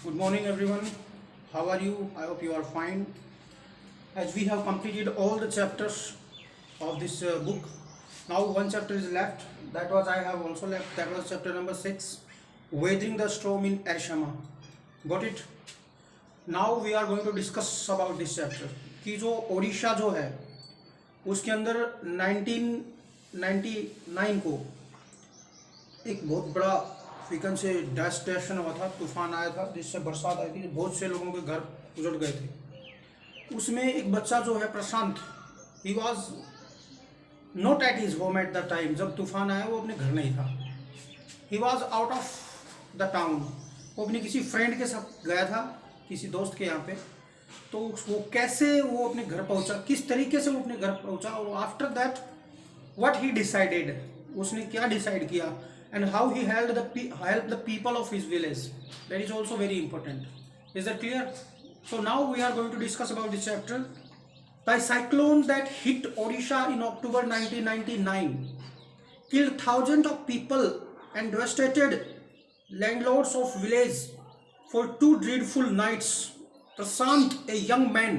Good morning, everyone. How are you? I hope you are fine. As we have completed all the chapters of this book, now one chapter is left. That was I have also left. That was chapter number 6, Weathering the Storm in Ashama. Got it? Now we are going to discuss about this chapter. कि जो ओडिशा जो है उसके अंदर 1999 को एक बहुत बड़ा वीकन से डेस्टेशन हुआ था, तूफान आया था जिससे बरसात आई थी, बहुत से लोगों के घर उजड़ गए थे। उसमें एक बच्चा जो है Prashant, he was not at his home at the time. जब तूफान आया वो अपने घर नहीं था, he was out of the town. वो अपने किसी फ्रेंड के साथ गया था, किसी दोस्त के यहाँ पे। तो वो कैसे वो अपने घर पहुंचा, किस तरीके से वो अपने घर पहुंचा, और after that what he decided, उसने क्या डिसाइड किया, and how he help the people of his village, that is also very important. Is that clear? So now we are going to discuss about this chapter. The cyclone that hit Odisha in October 1999 killed thousands of people and devastated landlords of village for 2 dreadful nights. Prashant, a young man,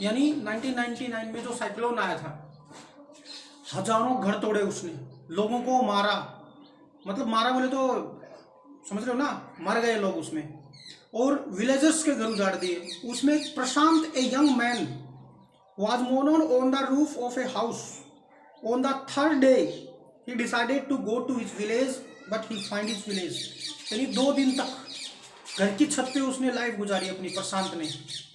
यानी 1999 में जो cyclone आया था, हजारों घर तोड़े उसने, लोगों को मारा, मतलब मारा बोले तो समझ रहे हो ना, मर गए लोग उसमें, और विलेजर्स के घर उजाड़ दिए। उसमें Prashant, a young man, was mourn on the roof of a house. On the third day he decided to go to his village but he find his village. यानी 2 दिन तक घर की छत पे उसने लाइफ गुजारी अपनी, प्रशांत ने।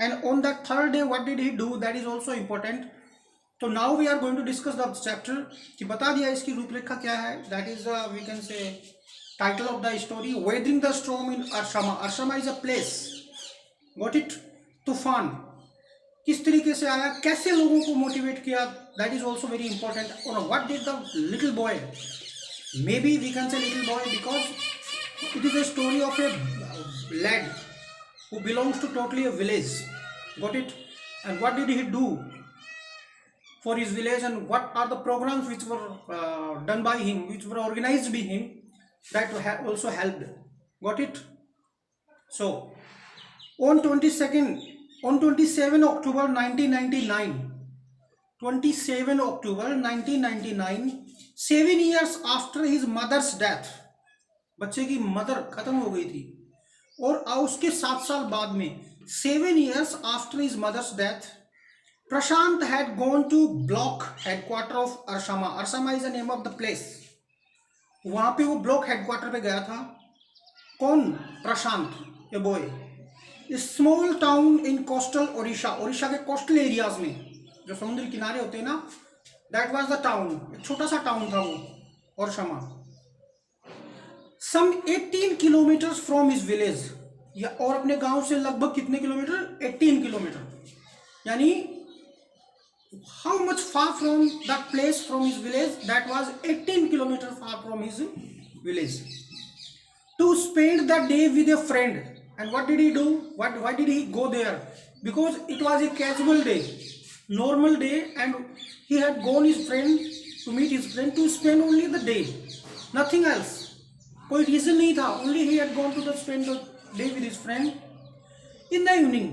And on the third day what did he do, that is also important. तो now we are going to discuss the chapter, कि बता दिया इसकी रूपरेखा क्या है। That is we can say title of the story, Weathering the Storm in Arshama. Arshama is a place. Got it? तूफान किस तरीके से आया, कैसे लोगों को मोटिवेट किया, that is also very important. और what did the little boy, maybe we can say little boy because it is a story of a lad who belongs to totally a village. Got it? And what did he do for his village, and what are the programs which were done by him, which were organized by him, that also helped. Got it? So on 27 October 1999, 27 October 1999, 7 years after his mother's death, बच्चे की mother खत्म हो गई थी, और उसके 7 साल बाद में, 7 years after his mother's death, Prashant had gone to block headquarter of Arshama. Arshama is the name of the place. वहां पे वो ब्लॉक हेडक्वार्टर पे गया था। कौन? प्रशांत, ये boy. Small town in coastal Odisha, Odisha के कोस्टल एरियाज में जो समुद्री किनारे होते हैं ना, दैट वाज द टाउन। एक छोटा सा टाउन था वो, ओरछमा। सम 18 किलोमीटर फ्रॉम हिज विलेज, और अपने गांव से लगभग कितने किलोमीटर? 18 किलोमीटर। यानी how much far from that place from his village? That was 18 kilometers far from his village. To spend the day with a friend. And what did he do? Why did he go there? Because it was a casual day, normal day, and he had gone his friend to meet his friend to spend only the day, nothing else. कोई reason नहीं था, only he had gone to spend the day with his friend. In the evening,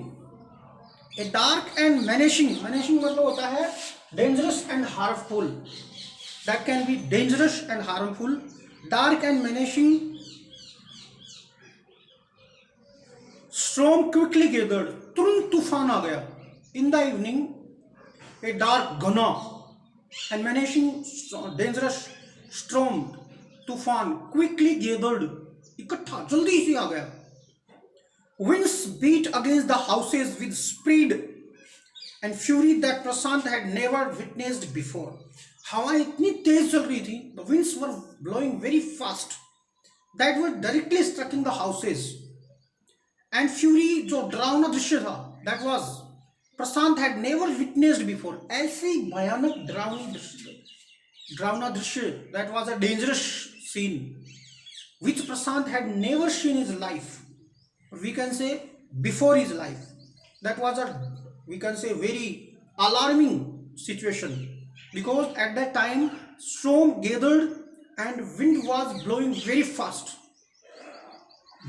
a dark and menacing मतलब होता है dangerous and harmful, that can be dangerous and harmful, dark and menacing storm quickly gathered, तुरंत तूफान आ गया। in the evening, a dark घना and menacing dangerous storm, तूफान quickly gathered, इकट्ठा जल्दी से आ गया। Winds beat against the houses with speed and fury that Prashant had never witnessed before. हवा इतनी तेज चल रही थी, the winds were blowing very fast, that were directly striking the houses. And fury, जो डरावना दृश्य था, that was Prashant had never witnessed before. ऐसी भयानक डरावना दृश्य, that was a dangerous scene which Prashant had never seen in his life. We can say before his life. That was a, we can say, very alarming situation, because at that time storm gathered and wind was blowing very fast.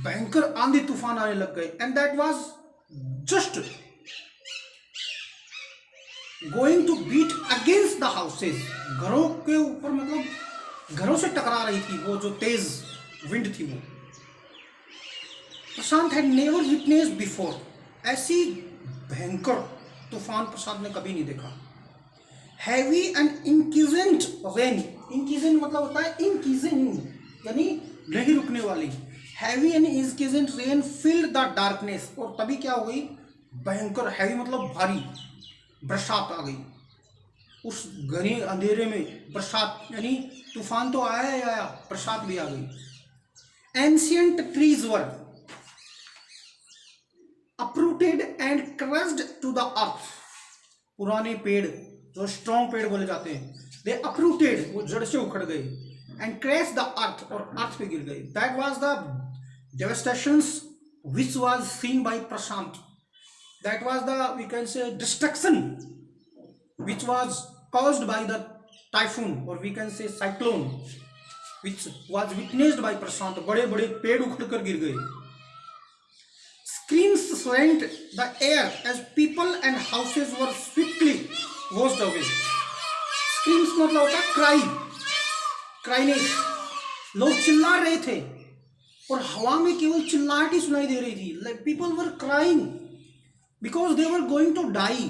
भयंकर आंधी तूफान आने लग गए, and that was just going to beat against the houses. घरों के ऊपर, मतलब घरों से टकरा रही थी वो जो तेज विंड थी वो। Prashant had never witnessed before, ऐसी भयंकर तूफान प्रशांत ने कभी नहीं देखा। Heavy and incessant rain, incessant मतलब होता है इंक्विजेंट यानी नहीं रुकने वाली। Heavy and incessant rain filled the darkness, और तभी क्या हो गई, भयंकर, हैवी मतलब भारी बरसात आ गई। उस घने अंधेरे में बरसात, यानी तूफान तो आया ही आया, बरसात भी आ गई। Ancient trees were uprooted and crushed to the earth, पुराने पेड़ जो स्ट्रॉन्ग पेड़ बोले जाते हैं, they uprooted, वो जड़ से उखड़ गए, and crashed the earth, और अर्थ पे गिर गए। that was the devastations which was seen by Prashant, that was the, we can say, destruction which was caused by the typhoon, or we can say cyclone, which was witnessed by Prashant। बड़े बड़े पेड़ उखड़ कर गिर गए। Screams rent the air as people and houses were swiftly washed away। Screams मतलब होता है क्राई, क्राइनेस, लोग चिल्ला रहे थे और हवा में केवल चिल्लाहट ही सुनाई दे रही थी। Like people were crying because they were going to die।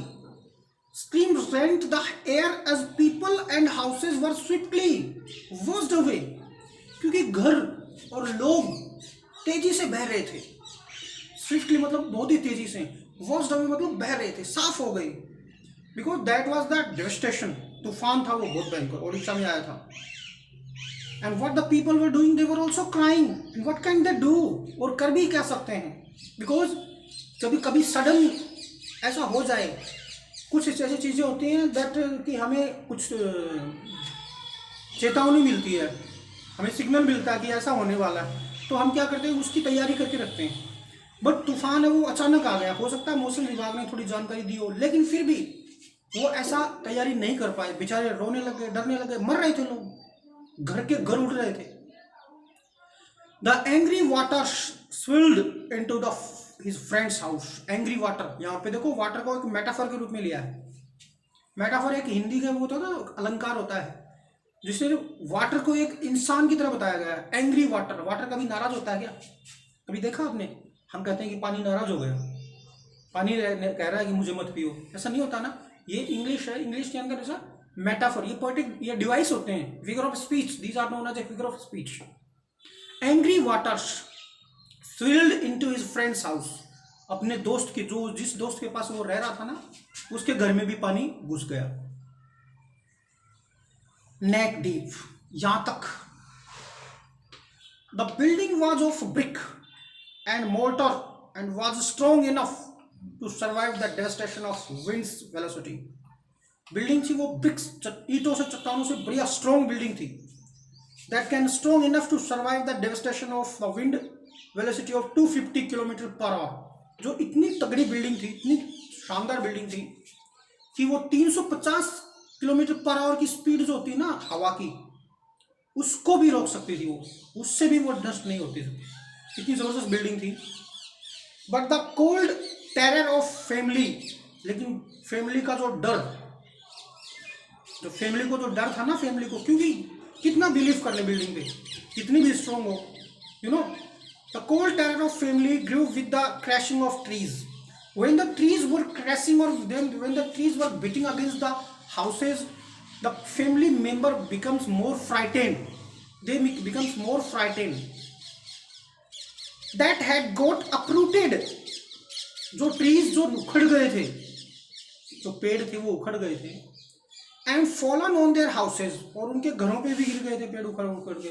Screams rent the air as people and houses were swiftly washed away, क्योंकि घर और लोग तेजी से बह रहे थे। स्विफ्टली मतलब बहुत ही तेजी से, वॉश्ड अवे मतलब बह रहे थे, साफ हो गई। Because that was the devastation, तूफान था वो बहुत भयंकर, ओडिशा में आया था। And what the people were doing, they were also crying, what can they do, और कर भी क्या सकते हैं। बिकॉज कभी कभी सडन ऐसा हो जाए, कुछ ऐसी चीज़ें होती हैं दैट कि हमें कुछ चेतावनी मिलती है, हमें सिग्नल मिलता है कि ऐसा होने वाला है, तो हम क्या करते हैं, उसकी तैयारी करके रखते हैं। बट तूफान है वो अचानक आ गया, हो सकता है मौसम विभाग ने थोड़ी जानकारी दी हो, लेकिन फिर भी वो ऐसा तैयारी नहीं कर पाए। बेचारे रोने लगे, डरने लगे, मर रहे थे लोग, घर के घर उड़ रहे थे। The angry water swirled into the his friends house. Angry water, यहाँ पे देखो वाटर को एक मेटाफर के रूप में लिया है। मेटाफर एक हिंदी का वो होता है ना, अलंकार होता है, जिससे वाटर को एक इंसान की तरह बताया गया है। एंग्री वाटर, वाटर कभी नाराज होता है क्या? कभी देखा आपने? हम कहते हैं कि पानी नाराज हो गया, पानी कह रहा है कि मुझे मत पियो, ऐसा नहीं होता ना। ये इंग्लिश है, इंग्लिश के अंदर ऐसा मेटाफर, ये पोएटिक, ये डिवाइस होते हैं, figure of speech, these are known as a figure of speech. Angry waters swirled into his friends house, अपने दोस्त के, जो जिस दोस्त के पास वो रह रहा था ना, उसके घर में भी पानी घुस गया, नेक डीप, यहां तक। The building was of brick and mortar and was strong enough to survive the devastation of wind's velocity। Building थी वो ब्रिक्स, ईंटों से, चट्टानों से, बढ़िया स्ट्रॉन्ग बिल्डिंग थी। that can strong enough to survive the devastation of the wind velocity of 250 kilometre per hour. जो इतनी तगड़ी बिल्डिंग थी, इतनी शानदार बिल्डिंग थी कि वो 350 किलोमीटर पर आवर की स्पीड जो होती है ना हवा की, उसको भी रोक सकती थी वो, उससे भी वो नष्ट नहीं होती थी, इतनी जबरदस्त बिल्डिंग थी। But the cold terror of family, लेकिन फैमिली का जो डर, जो फैमिली को जो डर था ना, फैमिली को, क्योंकि कितना बिलीव कर ले बिल्डिंग पे, कितनी भी स्ट्रॉन्ग हो, you know. The cold terror of family grew with the crashing of trees. When the trees were crashing और when the trees were beating against the houses, the family member becomes more frightened, they becomes more frightened that had got uprooted। जो trees जो उखड़ गए थे, जो पेड़ थे वो उखड़ गए थे, and fallen on their houses, और उनके घरों पे भी गिर गए थे पेड़ उखड़ उखड़ के।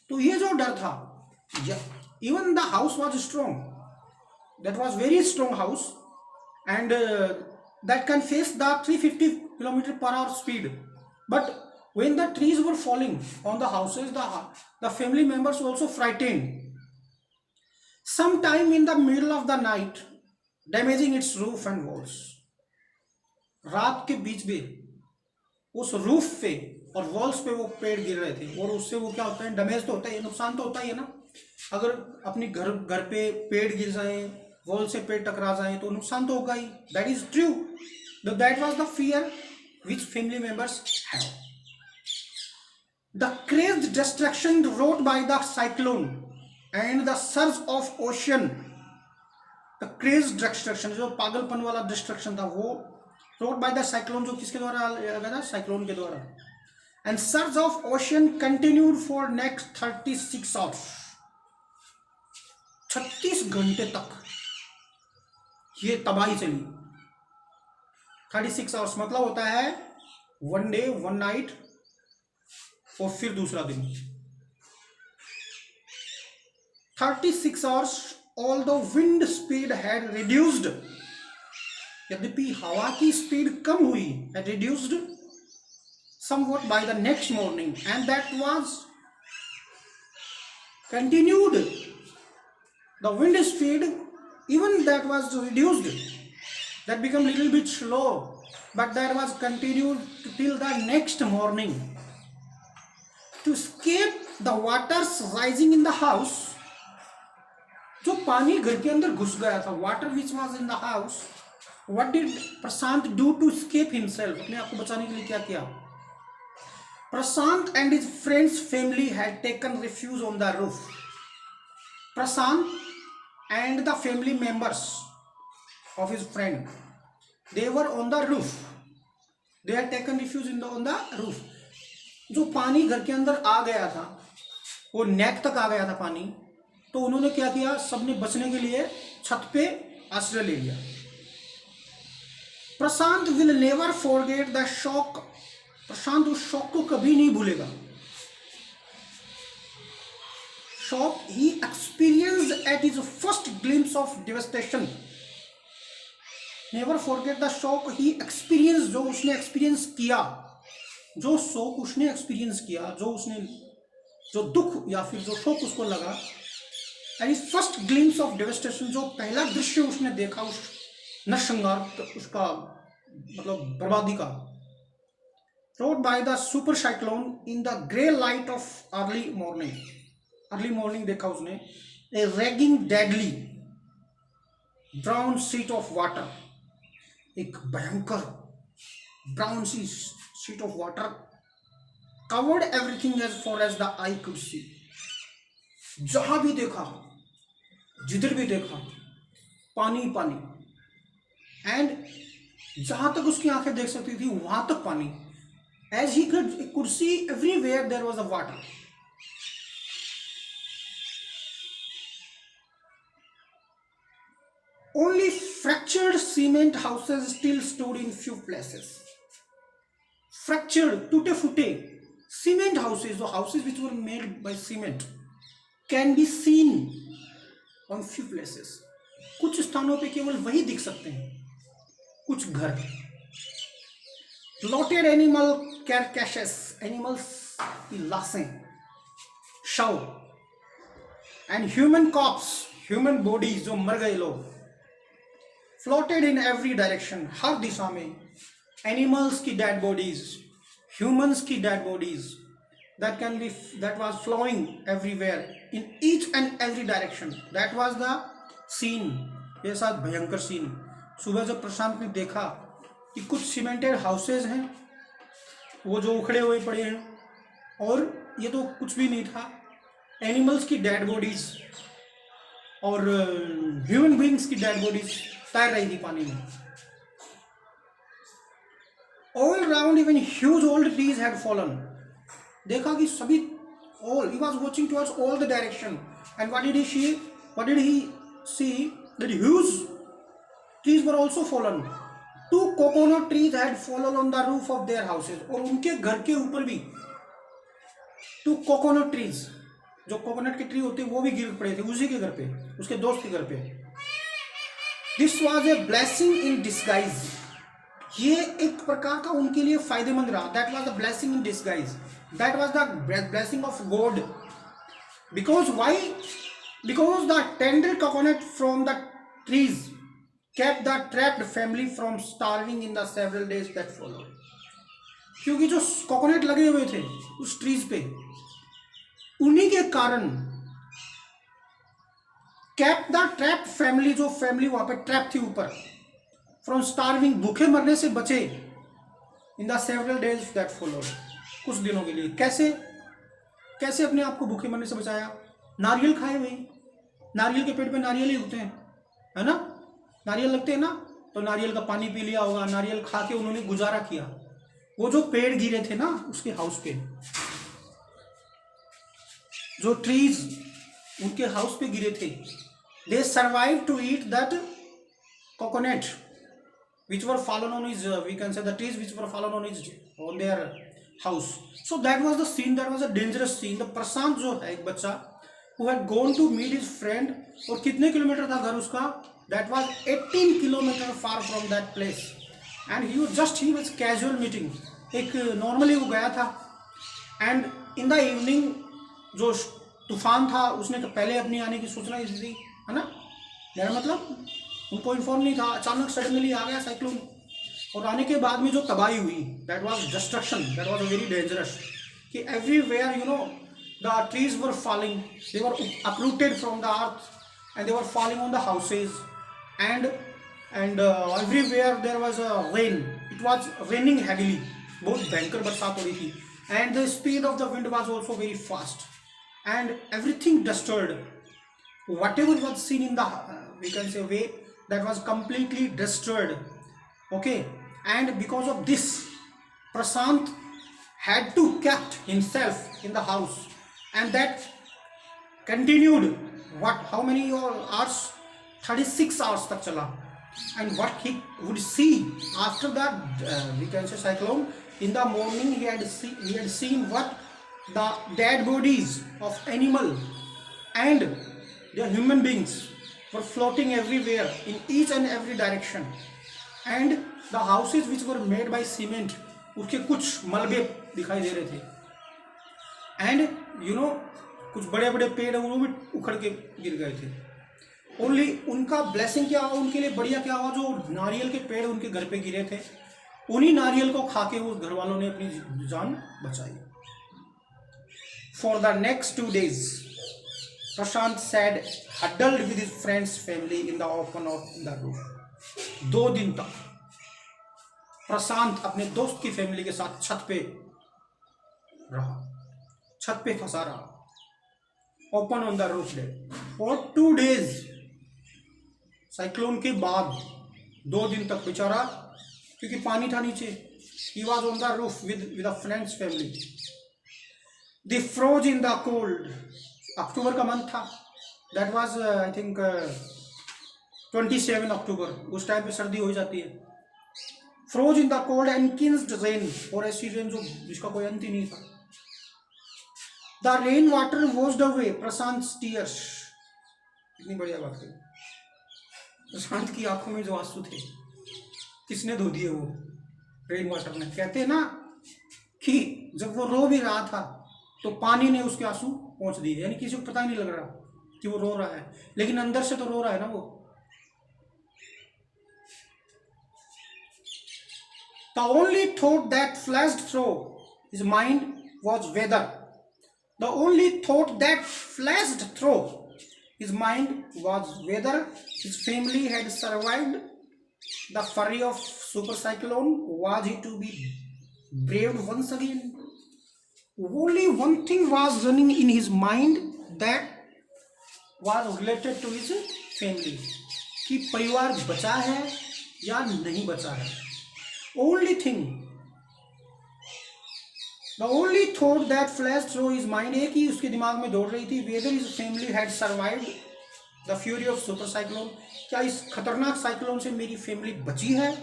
तो ये जो डर था, even the house was strong, that was very strong house, and that can face the 350 kilometre per hour speed. But when the trees were falling on the houses, the family members were also frightened। sometime in the middle of the night, damaging its roof and walls। रात के बीच में उस roof पे और walls पे वो पेड़ गिर रहे थे, और उससे वो क्या होता है, डैमेज तो होता है, नुकसान तो होता ही है ना। अगर अपनी घर घर पे पेड़ गिर जाए, वॉल से पेड़ टकरा जाए तो नुकसान तो होगा ही. That is true. That was the fear which family members have. The crazed destruction wrought by the cyclone and the surge of ocean. The crazed destruction, जो पागलपन वाला डिस्ट्रक्शन था, वो wrought by the cyclone, जो किसके द्वारा आया था? साइक्लोन के द्वारा. And surge of ocean continued for next 36 hours. 36 घंटे तक ये तबाही चली. 36 आवर्स मतलब होता है 1 डे 1 नाइट और फिर दूसरा दिन. 36 hours. Although wind speed had reduced, यद्यपि हवा की स्पीड कम हुई, had reduced somewhat by the next morning, and that was continued. The wind speed, even that was reduced, that became little bit slow, but that was continued till the next morning. To escape the waters rising in the house, जो पानी घर के अंदर घुस गया था, water which was in the house, what did Prashant do to escape himself? अपने आप को बचाने के लिए क्या किया? Prashant and his friend's family had taken refuge on the roof. Prashant and the family members of his friend, they were on the roof. They had taken refuge on the roof. जो पानी घर के अंदर आ गया था, वो नेक तक आ गया था पानी, तो उन्होंने क्या किया? सबने बचने के लिए छत पे आश्रय ले लिया. प्रशांत will never forget the shock. प्रशांत उस शॉक को कभी नहीं भूलेगा. Shock he experienced at his first glimpse of devastation. Never forget the shock he experience, जो उसने एक्सपीरियंस किया, जो शॉक उसने एक्सपीरियंस किया, जो दुख या फिर जो शॉक उसको लगा. At his first glimpse of devastation, जो पहला दृश्य उसने देखा उस नरसंहार, उसका मतलब बर्बादी का. Wrought by the super cyclone in the grey light of early morning. Early morning देखा उसने. A raging deadly brown sheet of water. एक भयंकर brown sheet of water covered everything as far as the eye could see. जहां भी देखा, जिधर भी देखा, पानी पानी. एंड जहां तक उसकी आंखें देख सकती थी वहां तक पानी. As he could see, everywhere there was a water. Only fractured cement houses still stood in few places. Fractured, टूटे-फूटे cement houses, or houses which were made by cement, can be seen on few places. कुछ स्थानों पे केवल वही दिख सकते हैं, कुछ घर. Lotted animal carcasses, animals की लाशें, शव, and human corpse, human bodies, जो मर गए लोग, floated in every direction, हर दिशा में. Animals की dead bodies, humans की dead bodies, that was flowing everywhere in each and every direction. That was the scene. ये साथ भयंकर सीन. सुबह जब प्रशांत ने देखा कि कुछ सीमेंटेड हाउसेज हैं, वो जो उखड़े हुए पड़े हैं, और ये तो कुछ भी नहीं था. एनिमल्स की डेड बॉडीज और ह्यूमन बीइंग्स की डेड बॉडीज तैर रही थी पानी में. All round even huge old trees had fallen. देखा कि सभी, all, he was watching towards all the direction. And what did he see? That huge trees were also fallen. 2 coconut trees had fallen on the roof of their houses. और उनके घर के ऊपर भी 2 coconut trees, जो coconut के tree होते हैं, वो भी गिर पड़े थे उसी के घर पे, उसके दोस्त के घर पे. This was a blessing in disguise. ये एक प्रकार का उनके लिए फायदेमंद रहा. That was a blessing in disguise. That was the blessing of God. Because why? Because the tender coconut from the trees kept the trapped family from starving in the several days that followed. क्योंकि जो coconut लगे हुए थे उस trees पे, उन्हीं के कारण कैप द ट्रैप फैमिली, जो फैमिली वहां पे ट्रैप थी ऊपर, फ्रॉम स्टार्विंग, भूखे मरने से बचे, in the several days that followed, कुछ दिनों के लिए। कैसे कैसे अपने आप को भूखे मरने से बचाया? नारियल खाए हुए, नारियल के पेड़ पे नारियल ही उगते हैं, है ना, नारियल लगते हैं ना, तो नारियल का पानी पी लिया होगा, नारियल खा के उन्होंने गुजारा किया। वो जो पेड़ गिरे थे ना उसके हाउस पे, जो ट्रीज उनके हाउस पे गिरे थे, they survive to eat that coconut which were fallen on his we can say the trees which were fallen on their house. So that was the scene, that was a dangerous scene. The प्रशांत जो है एक बच्चा who had gone to meet his friend, और कितने kilometre था घर उसका? That was 18 kilometre far from that place, and he was casual meeting, एक नॉर्मली वो गया था, एंड इन द इवनिंग जो तूफान था उसने पहले अपनी आने की सूचना दी, है ना, मेरा मतलब उनको इन्फॉर्म नहीं था, अचानक सडनली आ गया साइक्लोन, और आने के बाद में जो तबाही हुई, that was destruction, that was very dangerous, कि everywhere you know the trees were falling, they were uprooted from the earth and they were falling on the houses, and everywhere there was a rain, it was raining heavily, बहुत भयंकर बरसात हो रही थी, and the speed of the wind was also very fast, and everything disturbed, whatever was seen in the we can say way, that was completely destroyed. Okay, and because of this Prashant had to kept himself in the house, and that continued how many hours? 36 hours tak chala. And what he would see after that we can say cyclone, in the morning he had seen what the dead bodies of animal and the human beings were floating everywhere in each and every direction, and the houses which were made by cement, उसके कुछ मलबे दिखाई दे रहे थे, and you know कुछ बड़े बड़े पेड़ वो भी उखड़ के गिर गए थे। ओनली उनका ब्लेसिंग क्या हुआ, उनके लिए बढ़िया क्या हुआ, जो नारियल के पेड़ उनके घर पे गिरे थे, उन्हीं नारियल को खा के उस घर वालों ने अपनी जान बचाई। For the next 2 days Prashant sat huddled with his friend's family in the open of the roof. 2 दिन तक प्रशांत अपने दोस्त की फैमिली के साथ छत पे रहा, छत पे फंसा रहा, open on the roof day for 2 days। Cyclone के बाद 2 दिन तक बेचारा, क्योंकि पानी था नीचे, he was on the roof with a friend's family. They froze in the cold. अक्टूबर का मंथ था, that was I think 27 October, उस टाइम पे सर्दी हो जाती है। Froze in the cold and किंस्ड रेन, और ऐसी रेन जो जिसका कोई अंत ही नहीं था। The rain water washed away Prashant tears, इतनी बढ़िया बात है, प्रशांत की आंखों में जो आंसू थे किसने धो दिए? वो रेन वाटर ने। कहते हैं ना कि जब वो रो भी रहा था तो पानी ने उसके आंसू पहुंच दिए, यानी किसी को पता ही नहीं लग रहा कि वो रो रहा है, लेकिन अंदर से तो रो रहा है ना वो। The only thought that flashed through his mind was whether, the only thought that flashed through his mind was whether his family had survived the fury of super cyclone. Was he to be braved once again? Only one thing was running in his mind, that was related to his family, कि परिवार बचा है या नहीं बचा है। Only thing, the only thought that flashed through his mind, एक ही उसके दिमाग में दौड़ रही थी, whether his family had survived the fury of super cyclone, क्या इस खतरनाक साइक्लोन से मेरी फैमिली बची है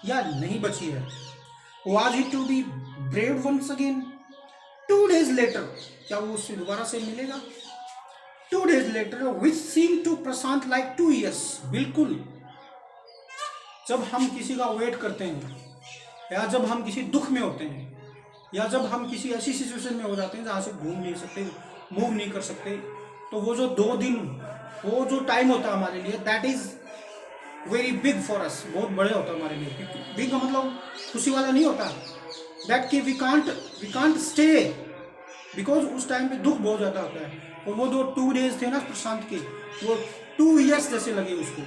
या नहीं बची है। Was he to be braved once again? 2 days later, क्या वो उससे दोबारा से मिलेगा? 2 days later, which seemed to Prashant like 2 years. बिल्कुल, जब हम किसी का वेट करते हैं, या जब हम किसी दुख में होते हैं, या जब हम किसी ऐसी सिचुएशन में हो जाते हैं जहाँ से घूम नहीं सकते, मूव नहीं कर सकते, तो वो जो 2 दिन, वो जो टाइम होता है हमारे लिए, that is very big for us, बहुत बड़े होता है हमारे लिए। बिग का मतलब खुशी वाला नहीं होता, दैट कि वी कांट स्टे बिकॉज उस टाइम पे दुख बहुत ज़्यादा होता है। और वो जो 2 days थे ना प्रशांत के, वो 2 years जैसे लगे उसको।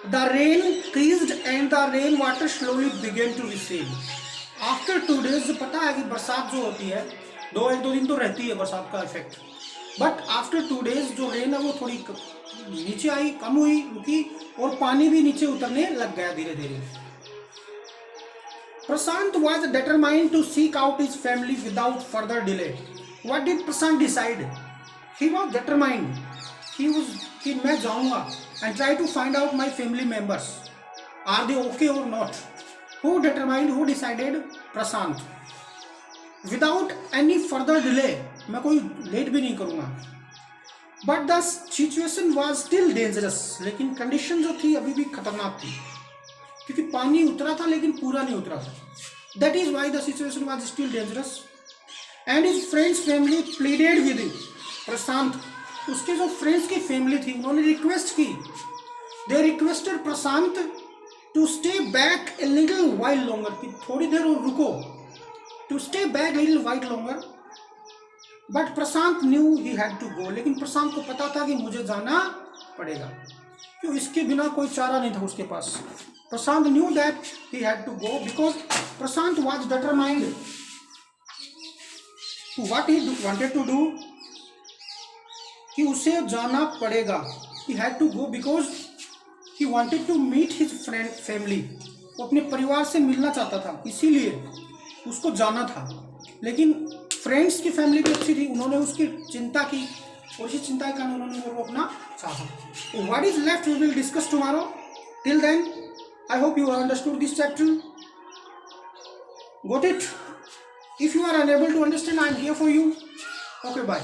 The rain increased and the rain water slowly began to recede. After 2 days पता है कि बरसात जो होती है 1-2 दिन तो रहती है बरसात का इफेक्ट, बट आफ्टर 2 days जो रेन है वो थोड़ी नीचे आई, कम हुई, रुकी, और पानी भी नीचे उतरने लग गया धीरे धीरे। Prashant was determined to seek out his family without further delay. What did Prashant decide? He was determined. कि मैं जाऊंगा and try to find out my family members. Are they okay or not? Who determined? Who decided? Prashant. Without any further delay. मैं कोई late भी नहीं करूंगा। But the situation was still dangerous. लेकिन condition जो थी अभी भी खतरनाक थी, क्योंकि पानी उतरा था लेकिन पूरा नहीं उतरा था। That is why the situation was still dangerous. And his friends family pleaded with him. प्रशांत, उसके जो फ्रेंड्स की फैमिली थी उन्होंने रिक्वेस्ट की। They requested Prashant to stay back a little while longer, कि थोड़ी देर और रुको, to stay back a little while longer. But Prashant knew he had to go. लेकिन प्रशांत को पता था कि मुझे जाना पड़ेगा, क्यों इसके बिना कोई चारा नहीं था उसके पास। Prashant knew that he had to go because Prashant was determined to what he wanted to do, कि उसे जाना पड़ेगा। He had to go because he wanted to meet his family. वो अपने परिवार से मिलना चाहता था, इसीलिए उसको जाना था। लेकिन फ्रेंड्स की फैमिली भी अच्छी थी, उन्होंने उसकी चिंता की, और इसी चिंता के कारण उन्होंने वो अपना चाहा। What is left we will discuss tomorrow. Till then, I hope you understood this chapter. Got it? If you are unable to understand, I am here for you. Okay, bye.